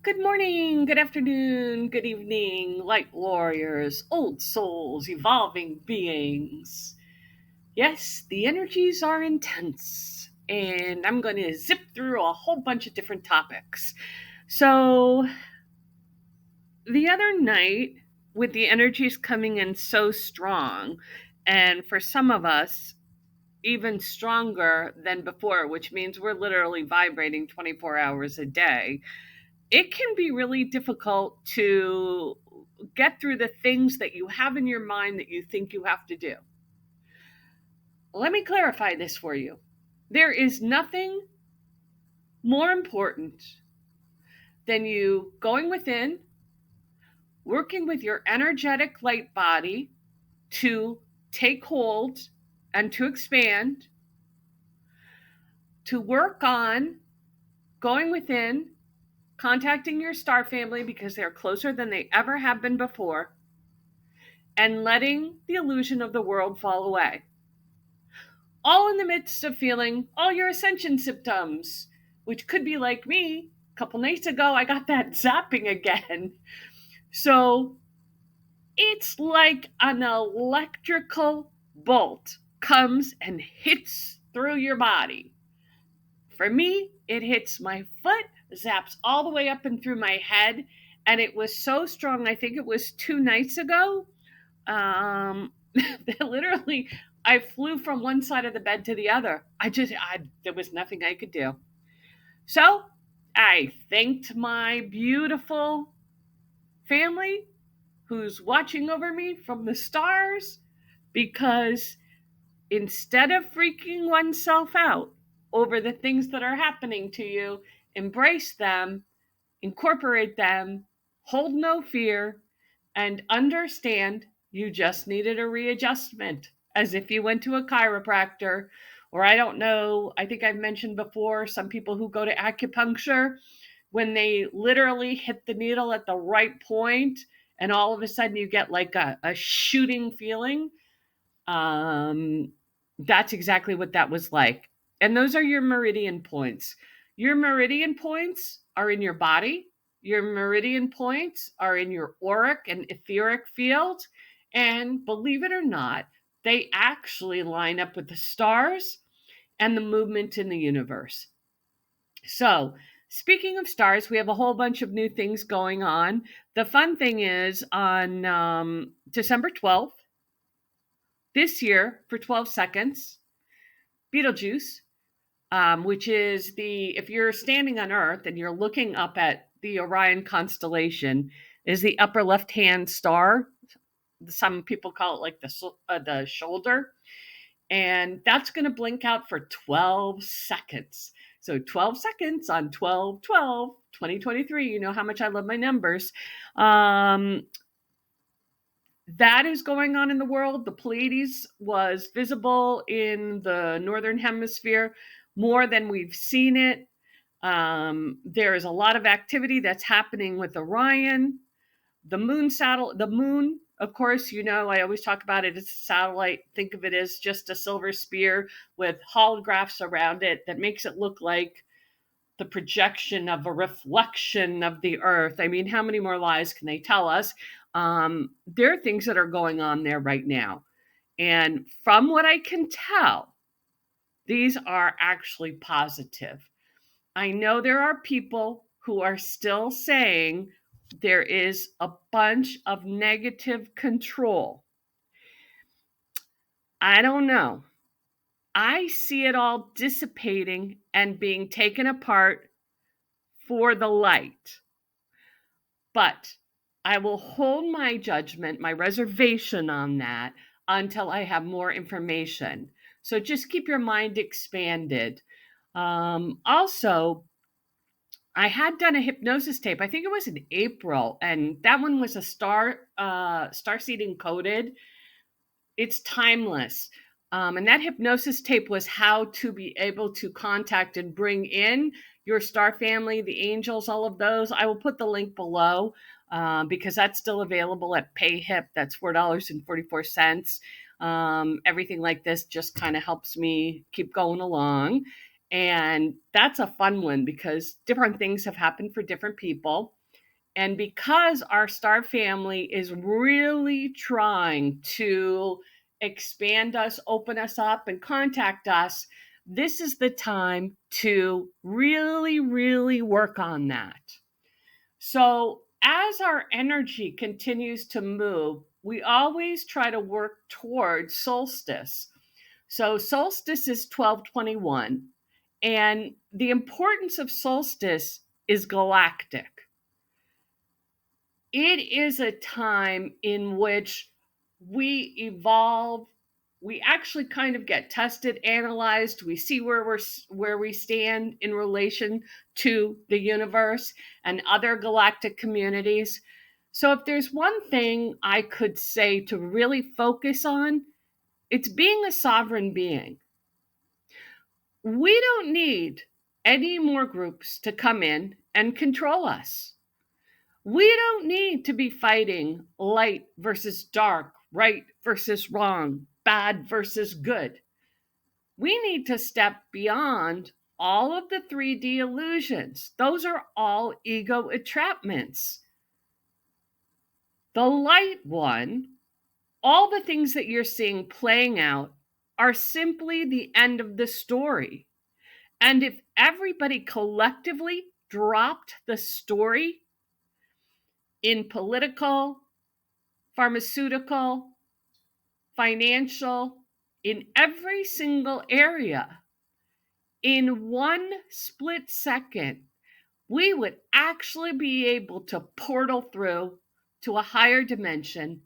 Good morning, good afternoon, good evening, light warriors, old souls, evolving beings. Yes, the energies are intense, and I'm going to zip through a whole bunch of different topics. So, the other night, with the energies coming in so strong, and for some of us, even stronger than before, which means we're literally vibrating 24 hours a day, it can be really difficult to get through the things that you have in your mind that you think you have to do. Let me clarify this for you. There is nothing more important than you going within, working with your energetic light body to take hold and to expand, to work on going within, contacting your star family because they're closer than they ever have been before, and letting the illusion of the world fall away. All in the midst of feeling all your ascension symptoms, which could be like me. A couple nights ago, I got that zapping again. So it's like an electrical bolt comes and hits through your body. For me, it hits my foot, zaps all the way up and through my head, and it was so strong. I think it was 2 nights ago. Literally, I flew from one side of the bed to the other. There was nothing I could do. So I thanked my beautiful family who's watching over me from the stars, because instead of freaking oneself out over the things that are happening to you, embrace them, incorporate them, hold no fear, and understand you just needed a readjustment, as if you went to a chiropractor. Or I don't know, I think I've mentioned before, some people who go to acupuncture, when they literally hit the needle at the right point and all of a sudden you get like a shooting feeling. um, that's exactly what that was like. And those are your meridian points. Your meridian points are in your body. Your meridian points are in your auric and etheric field. And believe it or not, they actually line up with the stars and the movement in the universe. So, speaking of stars, we have a whole bunch of new things going on. The fun thing is on December 12th, this year, for 12 seconds, Betelgeuse, which is if you're standing on Earth and you're looking up at the Orion constellation, is the upper left-hand star. Some people call it like the shoulder. And that's going to blink out for 12 seconds. So 12 seconds on 12/12, 2023. You know how much I love my numbers. That is going on in the world. The Pleiades was visible in the northern hemisphere more than we've seen it. There is a lot of activity that's happening with Orion. The moon, of course, I always talk about it as a satellite. Think of it as just a silver sphere with holographs around it that makes it look like the projection of a reflection of the earth. I mean, how many more lies can they tell us? There are things that are going on there right now. And from what I can tell, these are actually positive. I know there are people who are still saying there is a bunch of negative control. I don't know. I see it all dissipating and being taken apart for the light. But I will hold my judgment, my reservation on that until I have more information. So just keep your mind expanded. Also, I had done a hypnosis tape. I think it was in April, and that one was a Starseed encoded. It's timeless. And that hypnosis tape was how to be able to contact and bring in your star family, the angels, all of those. I will put the link below because that's still available at PayHip. That's $4.44. Everything like this just kind of helps me keep going along. And that's a fun one because different things have happened for different people. And because our star family is really trying to expand us, open us up, and contact us, this is the time to really, really work on that. So, as our energy continues to move, we always try to work towards solstice. So, solstice is 1221, and the importance of solstice is galactic. It is a time in which we evolve. We actually kind of get tested, analyzed. We see where we stand in relation to the universe and other galactic communities. So if there's one thing I could say to really focus on, it's being a sovereign being. We don't need any more groups to come in and control us. We don't need to be fighting light versus dark, right versus wrong, bad versus good. We need to step beyond all of the 3D illusions. Those are all ego entrapments. The light one, all the things that you're seeing playing out are simply the end of the story. And if everybody collectively dropped the story in political, pharmaceutical, financial, in every single area, in one split second, we would actually be able to portal through to a higher dimension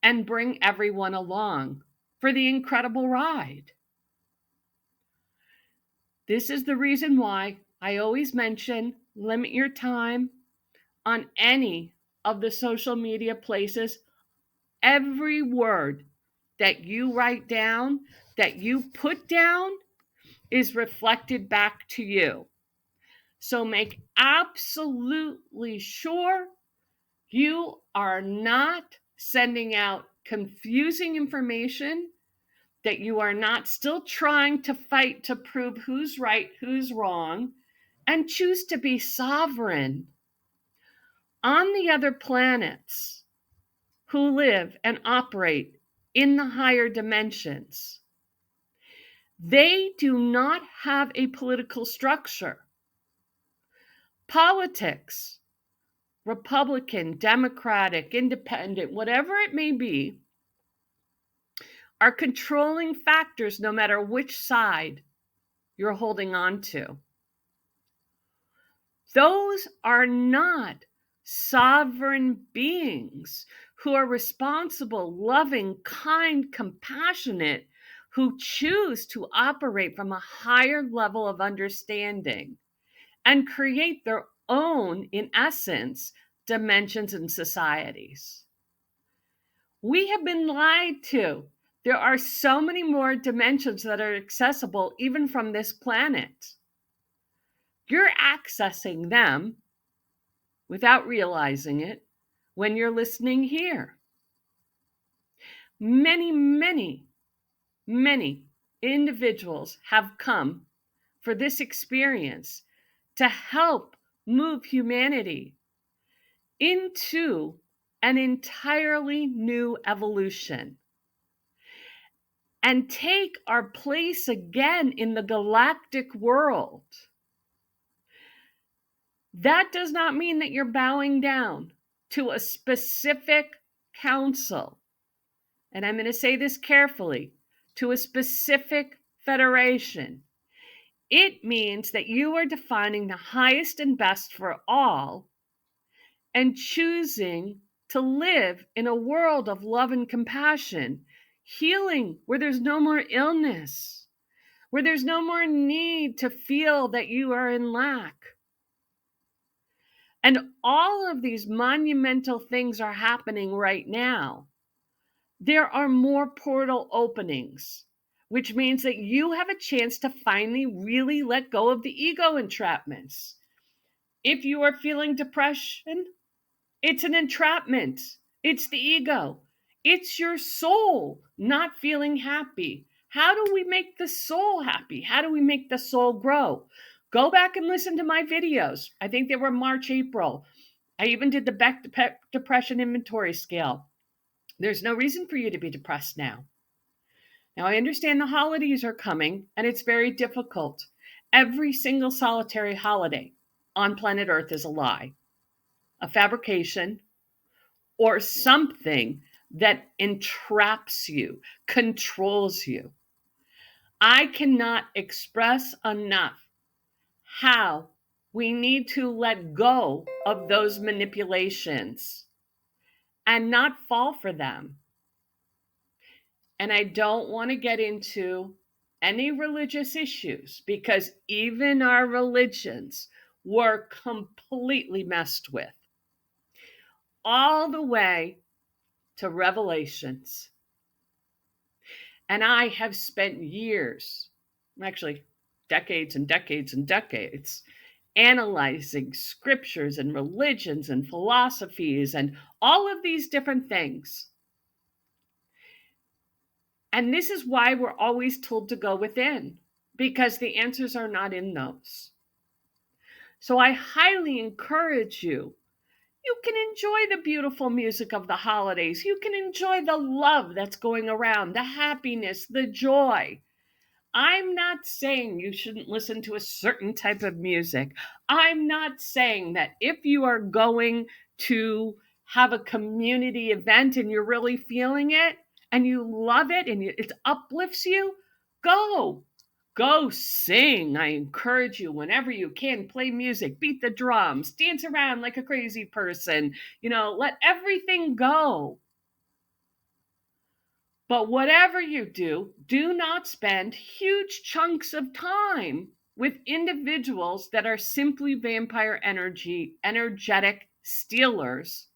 and bring everyone along for the incredible ride. This is the reason why I always mention limit your time on any of the social media places. Every word that you write down, that you put down, is reflected back to you. So make absolutely sure you are not sending out confusing information, that you are not still trying to fight to prove who's right, who's wrong, and choose to be sovereign. On the other planets who live and operate in the higher dimensions, they do not have a political structure. Politics, Republican, Democratic, Independent, whatever it may be, are controlling factors no matter which side you're holding on to. Those are not sovereign beings who are responsible, loving, kind, compassionate, who choose to operate from a higher level of understanding and create their own, in essence, dimensions and societies. We have been lied to. There are so many more dimensions that are accessible even from this planet. You're accessing them without realizing it when you're listening here. Many, many, many individuals have come for this experience to help move humanity into an entirely new evolution and take our place again in the galactic world. That does not mean that you're bowing down to a specific council. And I'm going to say this carefully, to a specific federation. It means that you are defining the highest and best for all and choosing to live in a world of love and compassion, healing where there's no more illness, where there's no more need to feel that you are in lack. And all of these monumental things are happening right now. There are more portal openings, which means that you have a chance to finally really let go of the ego entrapments. If you are feeling depression, it's an entrapment. It's the ego. It's your soul not feeling happy, How do we make the soul happy? How do we make the soul grow? Go back and listen to my videos. I think they were March, April. I even did the Beck Depression Inventory Scale. There's no reason for you to be depressed now. Now, I understand the holidays are coming, and it's very difficult. Every single solitary holiday on planet Earth is a lie, a fabrication, or something that entraps you, controls you. I cannot express enough how we need to let go of those manipulations and not fall for them. And I don't want to get into any religious issues because even our religions were completely messed with, all the way to Revelations. And I have spent years, actually decades and decades and decades, analyzing scriptures and religions and philosophies and all of these different things. And this is why we're always told to go within, because the answers are not in those. So I highly encourage you. You can enjoy the beautiful music of the holidays. You can enjoy the love that's going around, the happiness, the joy. I'm not saying you shouldn't listen to a certain type of music. I'm not saying that if you are going to have a community event and you're really feeling it and you love it and it uplifts you, go. Go sing. I encourage you whenever you can, play music, beat the drums, dance around like a crazy person, let everything go. But whatever you do, do not spend huge chunks of time with individuals that are simply vampire energetic stealers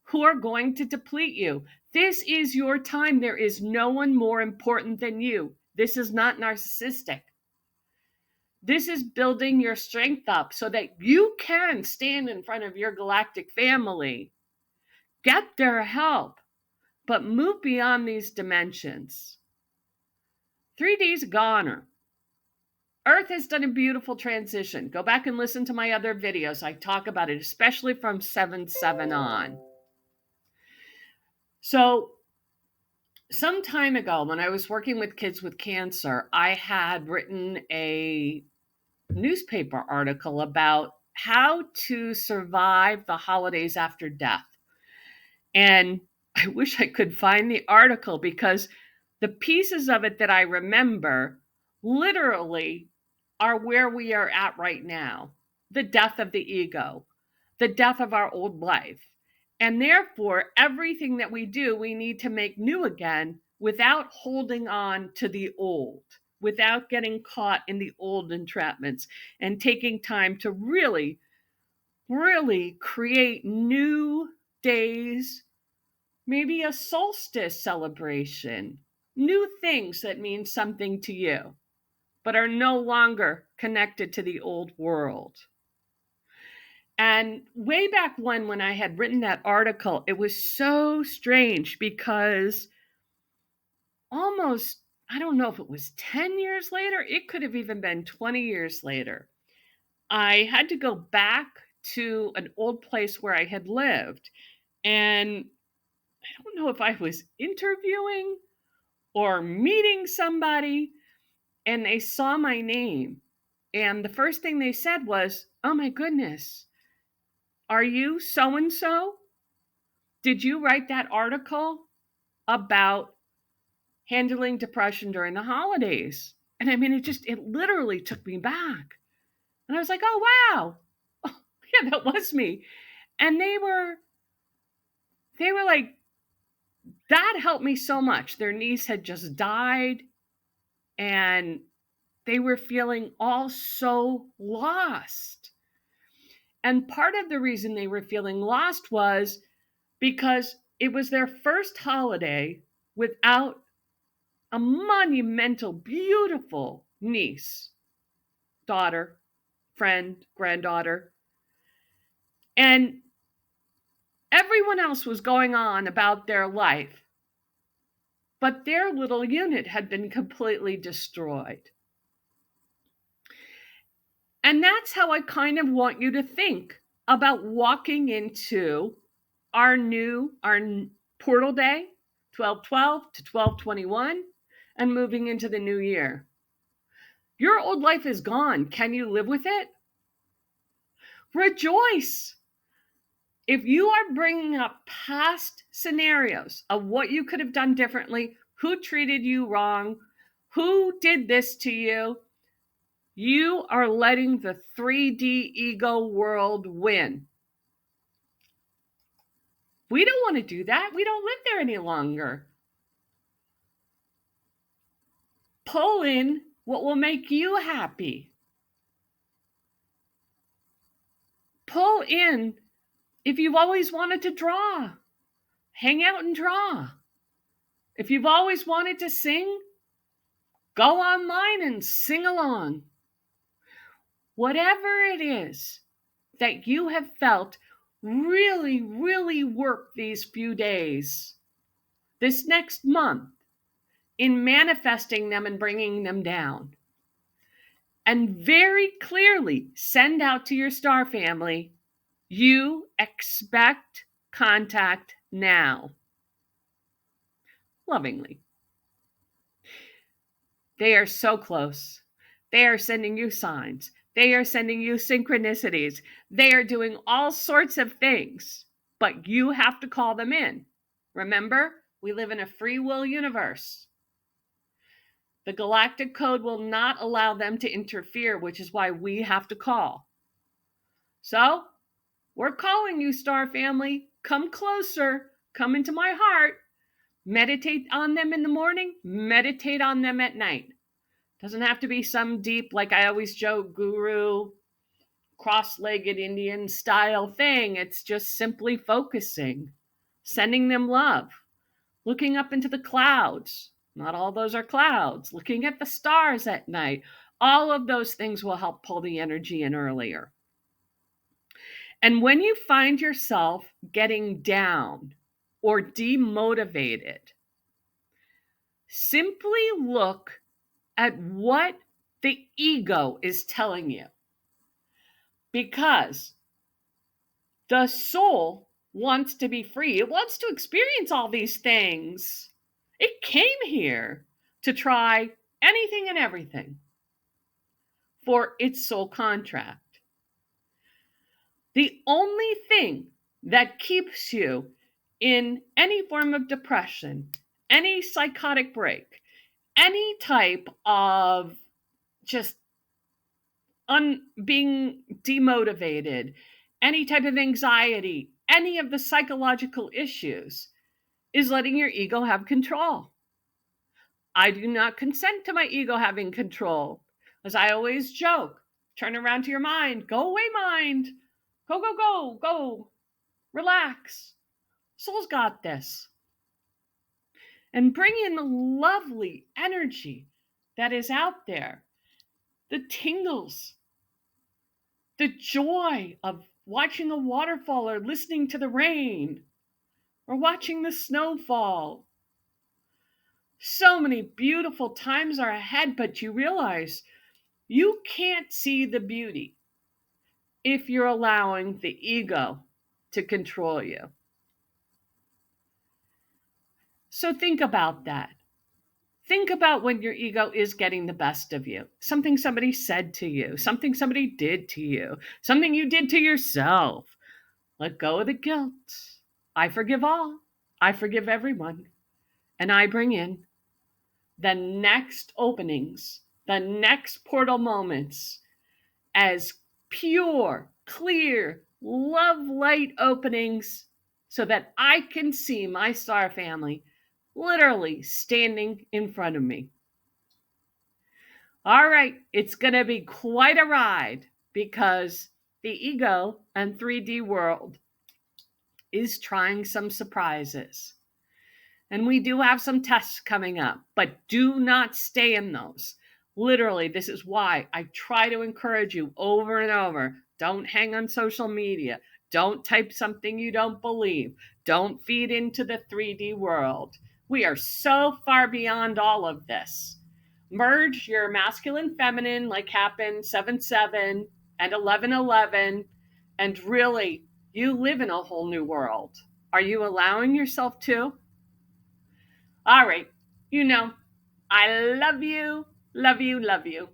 who are going to deplete you. This is your time. There is no one more important than you. This is not narcissistic. This is building your strength up so that you can stand in front of your galactic family, get their help, but move beyond these dimensions. 3D's a goner. Earth has done a beautiful transition. Go back and listen to my other videos. I talk about it, especially from 7/7 on. So, some time ago, when I was working with kids with cancer, I had written a newspaper article about how to survive the holidays after death. And I wish I could find the article because the pieces of it that I remember literally are where we are at right now. The death of the ego, the death of our old life. And therefore, everything that we do, we need to make new again without holding on to the old, without getting caught in the old entrapments and taking time to really, really create new days, maybe a solstice celebration, new things that mean something to you, but are no longer connected to the old world. And way back when I had written that article, it was so strange because almost, I don't know if it was 10 years later, it could have even been 20 years later, I had to go back to an old place where I had lived. And I don't know if I was interviewing or meeting somebody, and they saw my name. And the first thing they said was, "Oh my goodness, are you so-and-so? Did you write that article about handling depression during the holidays?" And I mean, it literally took me back. And I was like, "Oh, wow. Oh, yeah, that was me." And they were like, that helped me so much. Their niece had just died and they were feeling all so lost. And part of the reason they were feeling lost was because it was their first holiday without a monumental, beautiful niece, daughter, friend, granddaughter. And everyone else was going on about their life. but their little unit had been completely destroyed. And that's how I kind of want you to think about walking into our portal day, 12/12 to 12/21, and moving into the new year. Your old life is gone. Can you live with it? Rejoice. If you are bringing up past scenarios of what you could have done differently, who treated you wrong, who did this to you, you are letting the 3D ego world win. We don't want to do that. We don't live there any longer. Pull in what will make you happy. Pull in if you've always wanted to draw. Hang out and draw. If you've always wanted to sing, go online and sing along. Whatever it is that you have felt really, really work these few days, this next month, in manifesting them and bringing them down. And very clearly send out to your star family, you expect contact now. Lovingly. They are so close. They are sending you signs. They are sending you synchronicities. They are doing all sorts of things, but you have to call them in. Remember, we live in a free will universe. The galactic code will not allow them to interfere, which is why we have to call. So, we're calling you, star family. Come closer. Come into my heart. Meditate on them in the morning. Meditate on them at night. Doesn't have to be some deep, like I always joke, guru, cross-legged Indian style thing. It's just simply focusing, sending them love, looking up into the clouds. Not all those are clouds. Looking at the stars at night. All of those things will help pull the energy in earlier. And when you find yourself getting down or demotivated, simply look at what the ego is telling you. Because the soul wants to be free. It wants to experience all these things. It came here to try anything and everything for its soul contract. The only thing that keeps you in any form of depression, any psychotic break, any type of just being demotivated, any type of anxiety, any of the psychological issues, is letting your ego have control. I do not consent to my ego having control. As I always joke, turn around to your mind. Go away, mind. Go, go, go, go. Relax. Soul's got this. And bring in the lovely energy that is out there. The tingles. The joy of watching a waterfall or listening to the rain or watching the snow fall. So many beautiful times are ahead, but you realize you can't see the beauty if you're allowing the ego to control you. So think about that. Think about when your ego is getting the best of you. Something somebody said to you, something somebody did to you, something you did to yourself. Let go of the guilt. I forgive all. I forgive everyone. And I bring in the next openings, the next portal moments as pure, clear, love light openings so that I can see my star family literally standing in front of me. All right, it's going to be quite a ride because the ego and 3D world is trying some surprises. And we do have some tests coming up, but do not stay in those. Literally, this is why I try to encourage you over and over. Don't hang on social media. Don't type something you don't believe. Don't feed into the 3D world. We are so far beyond all of this. Merge your masculine feminine, like happened 7-7 and 11-11, and really, you live in a whole new world. Are you allowing yourself to? All right, you know, I love you, love you, love you.